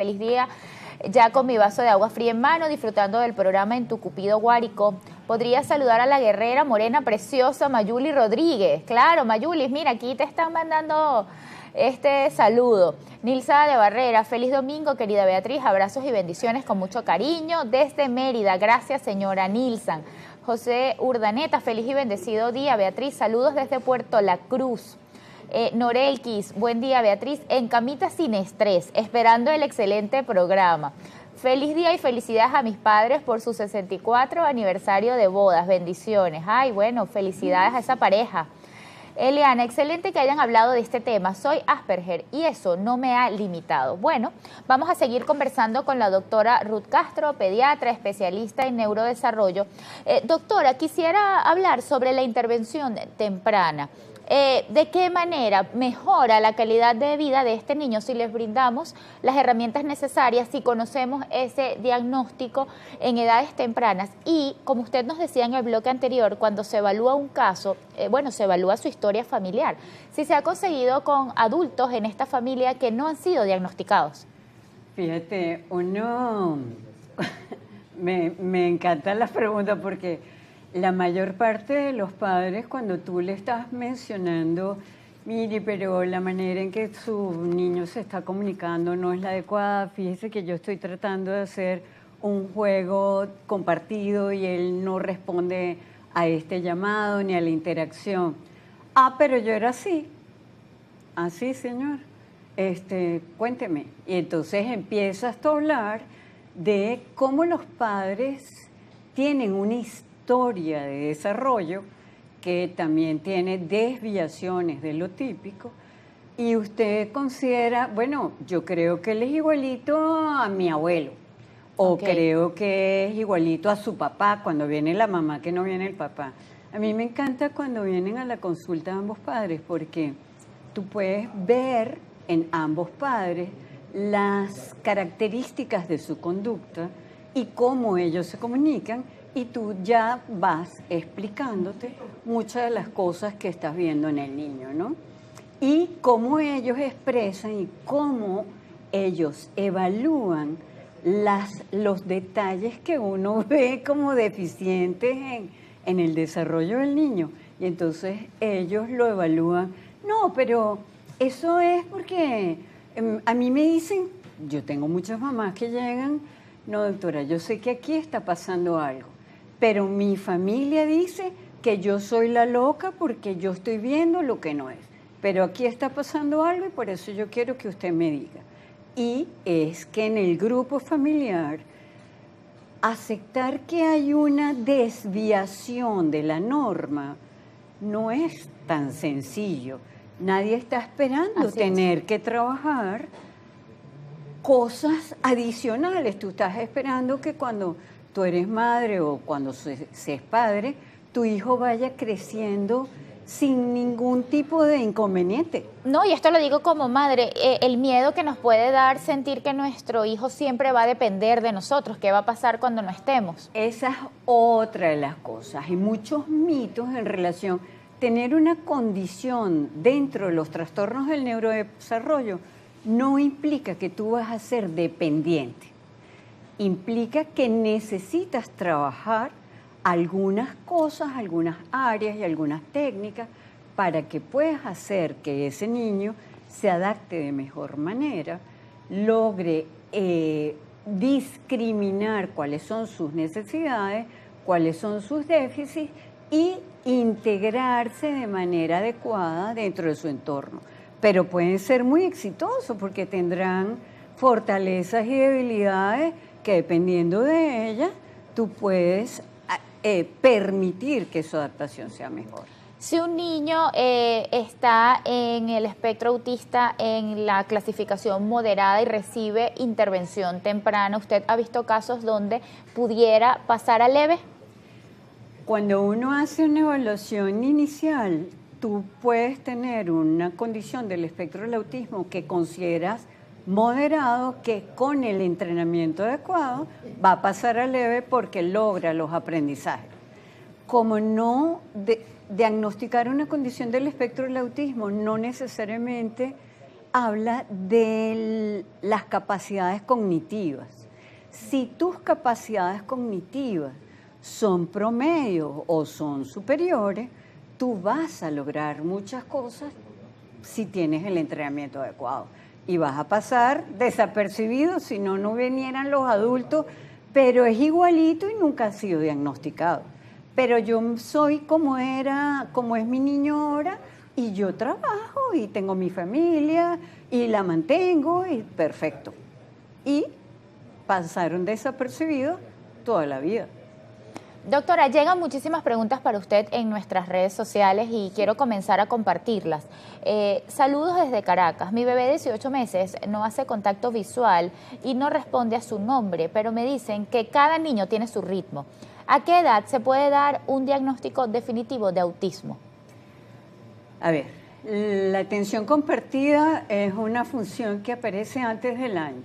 Feliz día, ya con mi vaso de agua fría en mano, disfrutando del programa en tu Cupido Guárico. Podría saludar a la guerrera morena preciosa Mayuli Rodríguez. Claro, Mayuli, mira, aquí te están mandando este saludo. Nilsa de Barrera, feliz domingo, querida Beatriz, abrazos y bendiciones con mucho cariño desde Mérida. Gracias, señora Nilsan. José Urdaneta, feliz y bendecido día, Beatriz, saludos desde Puerto La Cruz. Norelquis, buen día Beatriz, en camita sin estrés, esperando el excelente programa. Feliz día y felicidades a mis padres por su 64 aniversario de bodas, bendiciones. Ay, bueno, felicidades a esa pareja. Eliana, excelente que hayan hablado de este tema. Soy Asperger y eso no me ha limitado. Bueno, vamos a seguir conversando con la doctora Ruth Castro, pediatra, especialista en neurodesarrollo. Doctora, quisiera hablar sobre la intervención temprana. ¿De qué manera mejora la calidad de vida de este niño si les brindamos las herramientas necesarias, si conocemos ese diagnóstico en edades tempranas? Y, como usted nos decía en el bloque anterior, cuando se evalúa un caso, se evalúa su historia familiar. Si se ha conseguido con adultos en esta familia que no han sido diagnosticados. Fíjate, me encantan las preguntas porque la mayor parte de los padres, cuando tú le estás mencionando, mire, pero la manera en que su niño se está comunicando no es la adecuada, fíjese que yo estoy tratando de hacer un juego compartido y él no responde a este llamado ni a la interacción. Ah, pero yo era así. Así, señor. Cuénteme. Y entonces empiezas a hablar de cómo los padres tienen una historia de desarrollo que también tiene desviaciones de lo típico y usted considera, bueno, yo creo que él es igualito a mi abuelo o creo que es igualito a su papá cuando viene la mamá que no viene el papá. A mí me encanta cuando vienen a la consulta ambos padres porque tú puedes ver en ambos padres las características de su conducta y cómo ellos se comunican y tú ya vas explicándote muchas de las cosas que estás viendo en el niño, ¿no? Y cómo ellos expresan y cómo ellos evalúan los detalles que uno ve como deficientes en el desarrollo del niño. Y entonces ellos lo evalúan. No, pero eso es porque a mí me dicen, yo tengo muchas mamás que llegan, no doctora, yo sé que aquí está pasando algo. Pero mi familia dice que yo soy la loca porque yo estoy viendo lo que no es. Pero aquí está pasando algo y por eso yo quiero que usted me diga. Y es que en el grupo familiar, aceptar que hay una desviación de la norma no es tan sencillo. Nadie está esperando tener que trabajar cosas adicionales. Tú estás esperando que cuando tú eres madre o cuando se es padre, tu hijo vaya creciendo sin ningún tipo de inconveniente. No, y esto lo digo como madre, el miedo que nos puede dar sentir que nuestro hijo siempre va a depender de nosotros, ¿qué va a pasar cuando no estemos? Esa es otra de las cosas. Hay muchos mitos en relación a tener una condición dentro de los trastornos del neurodesarrollo no implica que tú vas a ser dependiente. Implica que necesitas trabajar algunas cosas, algunas áreas y algunas técnicas para que puedas hacer que ese niño se adapte de mejor manera, logre discriminar cuáles son sus necesidades, cuáles son sus déficits y integrarse de manera adecuada dentro de su entorno. Pero pueden ser muy exitosos porque tendrán fortalezas y debilidades que dependiendo de ella, tú puedes permitir que su adaptación sea mejor. Si un niño está en el espectro autista en la clasificación moderada y recibe intervención temprana, ¿usted ha visto casos donde pudiera pasar a leve? Cuando uno hace una evaluación inicial, tú puedes tener una condición del espectro del autismo que consideras moderado, que con el entrenamiento adecuado va a pasar a leve porque logra los aprendizajes. Como no diagnosticar una condición del espectro del autismo no necesariamente habla de las capacidades cognitivas. Si tus capacidades cognitivas son promedio o son superiores, tú vas a lograr muchas cosas si tienes el entrenamiento adecuado. Y vas a pasar desapercibido, si no, no vinieran los adultos, pero es igualito y nunca ha sido diagnosticado. Pero yo soy como es mi niño ahora, y yo trabajo y tengo mi familia y la mantengo y perfecto. Y pasaron desapercibidos toda la vida. Doctora, llegan muchísimas preguntas para usted en nuestras redes sociales y quiero comenzar a compartirlas. Saludos desde Caracas. Mi bebé de 18 meses no hace contacto visual y no responde a su nombre, pero me dicen que cada niño tiene su ritmo. ¿A qué edad se puede dar un diagnóstico definitivo de autismo? A ver, la atención compartida es una función que aparece antes del año.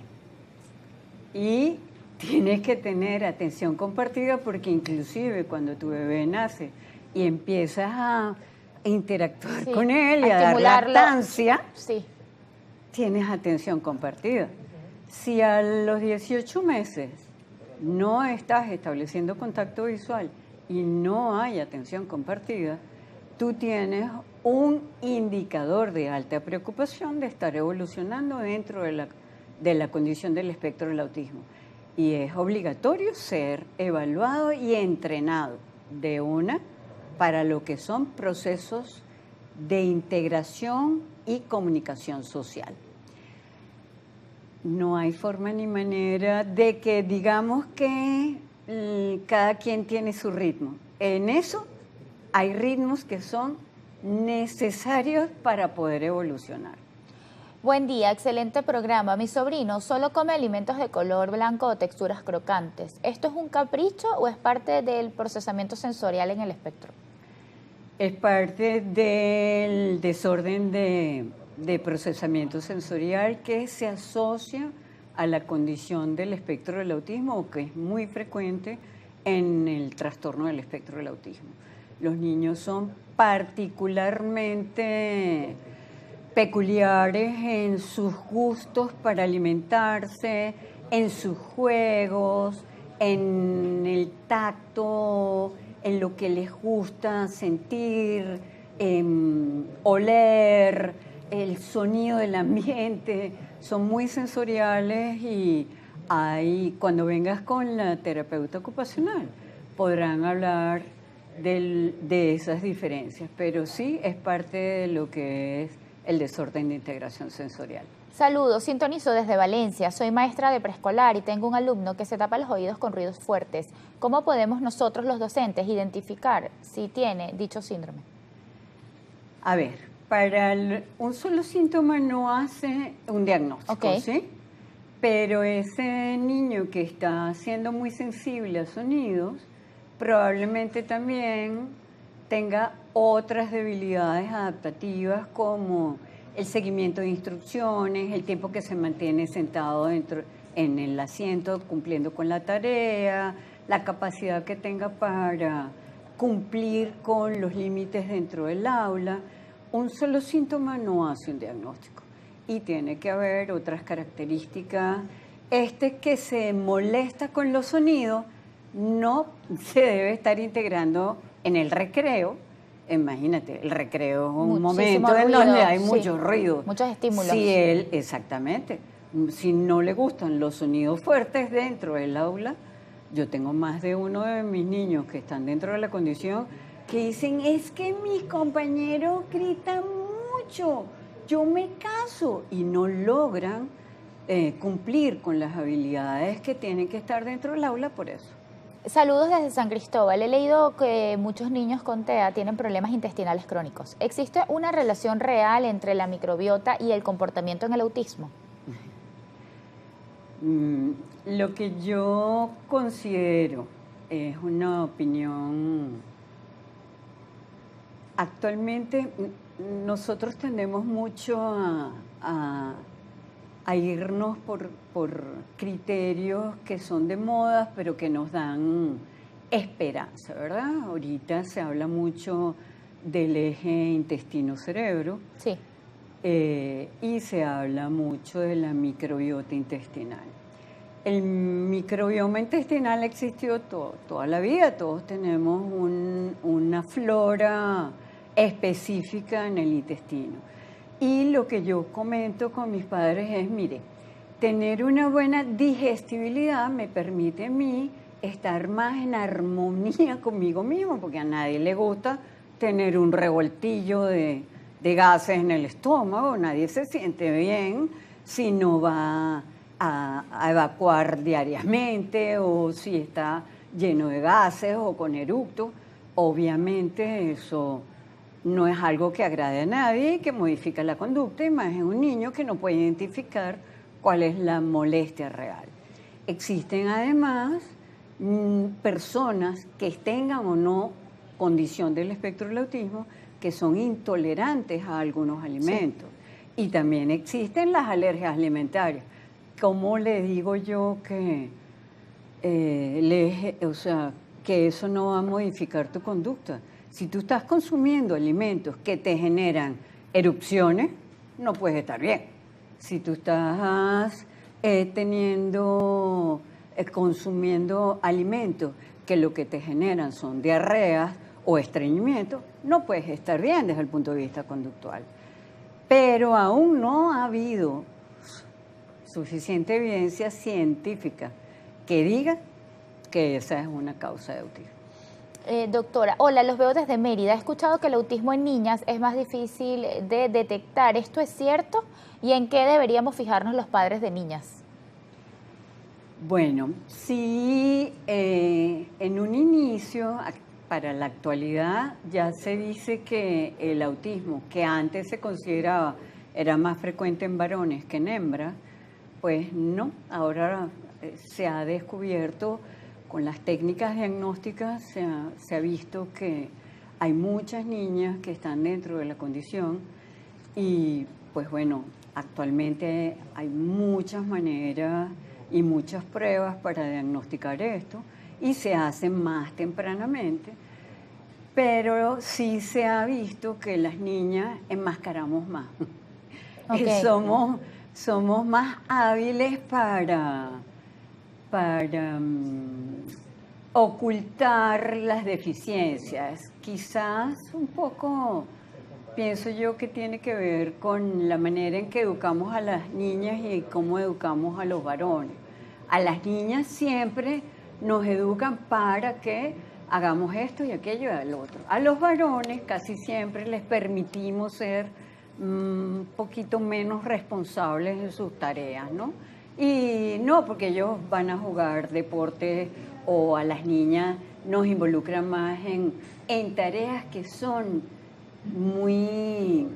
Y tienes que tener atención compartida porque inclusive cuando tu bebé nace y empiezas a interactuar con él y a dar lactancia, tienes atención compartida. Si a los 18 meses no estás estableciendo contacto visual y no hay atención compartida, tú tienes un indicador de alta preocupación de estar evolucionando dentro de la condición del espectro del autismo. Y es obligatorio ser evaluado y entrenado para lo que son procesos de integración y comunicación social. No hay forma ni manera de que digamos que cada quien tiene su ritmo. En eso hay ritmos que son necesarios para poder evolucionar. Buen día, excelente programa. Mi sobrino solo come alimentos de color blanco o texturas crocantes. ¿Esto es un capricho o es parte del procesamiento sensorial en el espectro? Es parte del desorden de procesamiento sensorial que se asocia a la condición del espectro del autismo, o que es muy frecuente en el trastorno del espectro del autismo. Los niños son particularmente peculiares en sus gustos para alimentarse, en sus juegos, en el tacto, en lo que les gusta sentir, oler, el sonido del ambiente. Son muy sensoriales y cuando vengas con la terapeuta ocupacional podrán hablar de esas diferencias, pero sí es parte de lo que es el desorden de integración sensorial. Saludos, sintonizo desde Valencia. Soy maestra de preescolar y tengo un alumno que se tapa los oídos con ruidos fuertes. ¿Cómo podemos nosotros los docentes identificar si tiene dicho síndrome? A ver, un solo síntoma no hace un diagnóstico, ¿sí? Pero ese niño que está siendo muy sensible a sonidos probablemente también tenga otras debilidades adaptativas como el seguimiento de instrucciones, el tiempo que se mantiene sentado en el asiento cumpliendo con la tarea, la capacidad que tenga para cumplir con los límites dentro del aula. Un solo síntoma no hace un diagnóstico y tiene que haber otras características. Que se molesta con los sonidos no se debe estar integrando en el recreo. Imagínate, el recreo es un momento en donde hay mucho ruido. Muchos estímulos. Exactamente. Si no le gustan los sonidos fuertes dentro del aula, yo tengo más de uno de mis niños que están dentro de la condición que dicen, es que mis compañeros gritan mucho, yo me caso, y no logran cumplir con las habilidades que tienen que estar dentro del aula por eso. Saludos desde San Cristóbal. He leído que muchos niños con TEA tienen problemas intestinales crónicos. ¿Existe una relación real entre la microbiota y el comportamiento en el autismo? Lo que yo considero es una opinión. Actualmente nosotros tendemos mucho a irnos por criterios que son de moda, pero que nos dan esperanza, ¿verdad? Ahorita se habla mucho del eje intestino-cerebro. Sí. y se habla mucho de la microbiota intestinal. El microbioma intestinal existió toda la vida, todos tenemos una flora específica en el intestino. Y lo que yo comento con mis padres es, mire, tener una buena digestibilidad me permite a mí estar más en armonía conmigo mismo, porque a nadie le gusta tener un revoltillo de gases en el estómago, nadie se siente bien si no va a evacuar diariamente o si está lleno de gases o con eructos. Obviamente eso no es algo que agrade a nadie y que modifica la conducta, y más en un niño que no puede identificar cuál es la molestia real. Existen además personas que tengan o no condición del espectro del autismo que son intolerantes a algunos alimentos. Sí. Y también existen las alergias alimentarias. ¿Cómo le digo yo que, que eso no va a modificar tu conducta? Si tú estás consumiendo alimentos que te generan erupciones, no puedes estar bien. Si tú estás consumiendo alimentos que lo que te generan son diarreas o estreñimiento, no puedes estar bien desde el punto de vista conductual. Pero aún no ha habido suficiente evidencia científica que diga que esa es una causa de autismo. Doctora, hola, los veo desde Mérida. He escuchado que el autismo en niñas es más difícil de detectar. ¿Esto es cierto? ¿Y en qué deberíamos fijarnos los padres de niñas? Bueno, sí, en un inicio, para la actualidad, ya se dice que el autismo, que antes se consideraba era más frecuente en varones que en hembras, pues no, ahora se ha descubierto con las técnicas diagnósticas, se ha visto que hay muchas niñas que están dentro de la condición y pues bueno, actualmente hay muchas maneras y muchas pruebas para diagnosticar esto y se hacen más tempranamente, pero sí se ha visto que las niñas enmascaramos más. Okay. Somos más hábiles para ocultar las deficiencias. Quizás un poco, pienso yo, que tiene que ver con la manera en que educamos a las niñas y cómo educamos a los varones. A las niñas siempre nos educan para que hagamos esto y aquello y lo otro. A los varones casi siempre les permitimos ser un poquito menos responsables de sus tareas, ¿no? Y no, porque ellos van a jugar deporte o a las niñas nos involucran más en tareas que son muy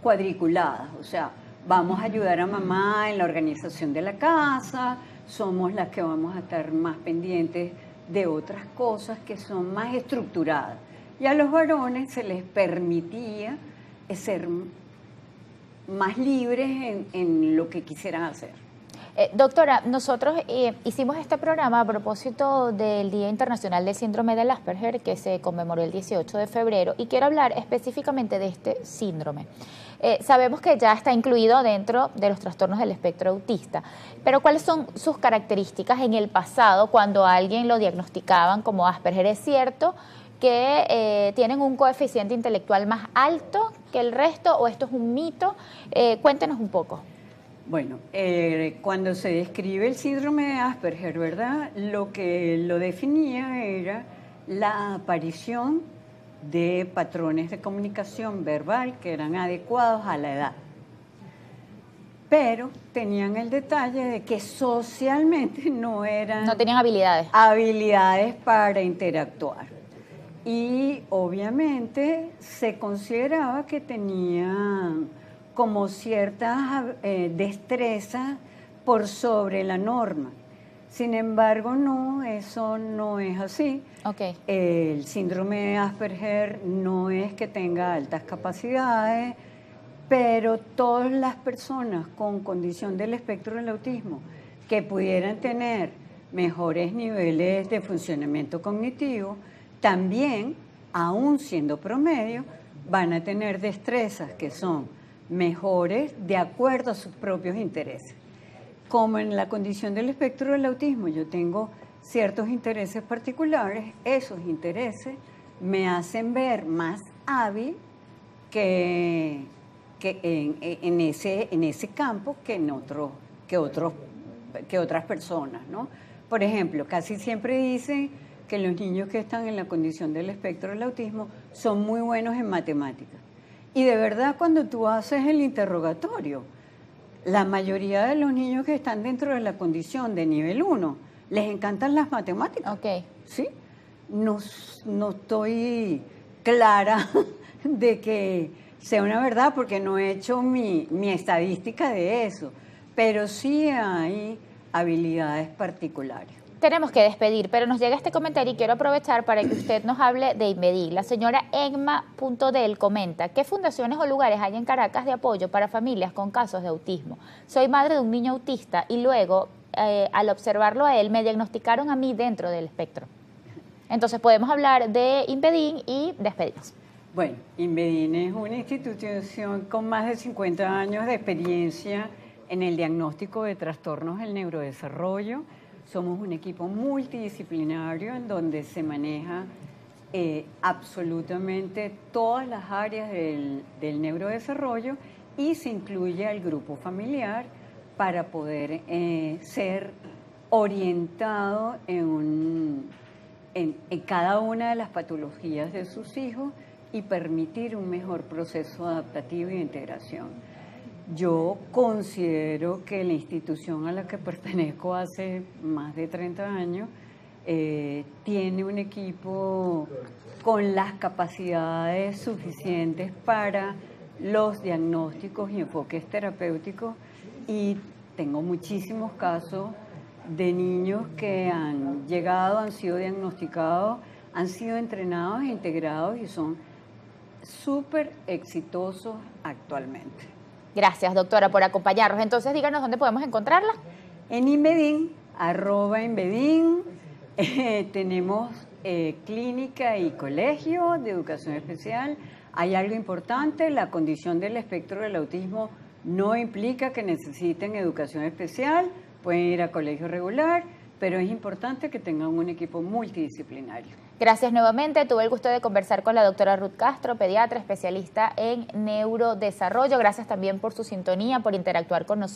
cuadriculadas. O sea, vamos a ayudar a mamá en la organización de la casa, somos las que vamos a estar más pendientes de otras cosas que son más estructuradas. Y a los varones se les permitía ser más libres en lo que quisieran hacer. Doctora, nosotros hicimos este programa a propósito del Día Internacional del Síndrome del Asperger, que se conmemoró el 18 de febrero, y quiero hablar específicamente de este síndrome. Sabemos que ya está incluido dentro de los trastornos del espectro autista, pero ¿cuáles son sus características en el pasado cuando a alguien lo diagnosticaban como Asperger? ¿Es cierto que tienen un coeficiente intelectual más alto que el resto o esto es un mito? Cuéntenos un poco. Bueno, cuando se describe el síndrome de Asperger, ¿verdad? Lo que lo definía era la aparición de patrones de comunicación verbal que eran adecuados a la edad. Pero tenían el detalle de que socialmente no tenían habilidades. Habilidades para interactuar. Y obviamente se consideraba que tenían como ciertas destrezas por sobre la norma. Sin embargo, no, eso no es así. Okay. El síndrome de Asperger no es que tenga altas capacidades, pero todas las personas con condición del espectro del autismo que pudieran tener mejores niveles de funcionamiento cognitivo, también, aún siendo promedio, van a tener destrezas que son mejores de acuerdo a sus propios intereses. Como en la condición del espectro del autismo yo tengo ciertos intereses particulares, esos intereses me hacen ver más hábil que en ese campo que en que otras personas, ¿no? Por ejemplo, casi siempre dicen que los niños que están en la condición del espectro del autismo son muy buenos en matemáticas. Y de verdad, cuando tú haces el interrogatorio, la mayoría de los niños que están dentro de la condición de nivel 1 les encantan las matemáticas. Ok. ¿Sí? No estoy clara de que sea una verdad porque no he hecho mi estadística de eso, pero sí hay habilidades particulares. Tenemos que despedir, pero nos llega este comentario y quiero aprovechar para que usted nos hable de INVEDIL. La señora Enma.del comenta: ¿qué fundaciones o lugares hay en Caracas de apoyo para familias con casos de autismo? Soy madre de un niño autista y luego, al observarlo a él, me diagnosticaron a mí dentro del espectro. Entonces podemos hablar de INVEDIL y despedirnos. Bueno, INVEDIL es una institución con más de 50 años de experiencia en el diagnóstico de trastornos del neurodesarrollo. Somos un equipo multidisciplinario en donde se maneja absolutamente todas las áreas del neurodesarrollo y se incluye al grupo familiar para poder ser orientado en cada una de las patologías de sus hijos y permitir un mejor proceso adaptativo y de integración. Yo considero que la institución a la que pertenezco hace más de 30 años tiene un equipo con las capacidades suficientes para los diagnósticos y enfoques terapéuticos, y tengo muchísimos casos de niños que han llegado, han sido diagnosticados, han sido entrenados e integrados y son súper exitosos actualmente. Gracias, doctora, por acompañarnos. Entonces, díganos dónde podemos encontrarla. En INVEDIL, @INVEDIL, tenemos clínica y colegio de educación especial. Hay algo importante: la condición del espectro del autismo no implica que necesiten educación especial, pueden ir a colegio regular, pero es importante que tengan un equipo multidisciplinario. Gracias nuevamente. Tuve el gusto de conversar con la doctora Ruth Castro, pediatra, especialista en neurodesarrollo. Gracias también por su sintonía, por interactuar con nosotros.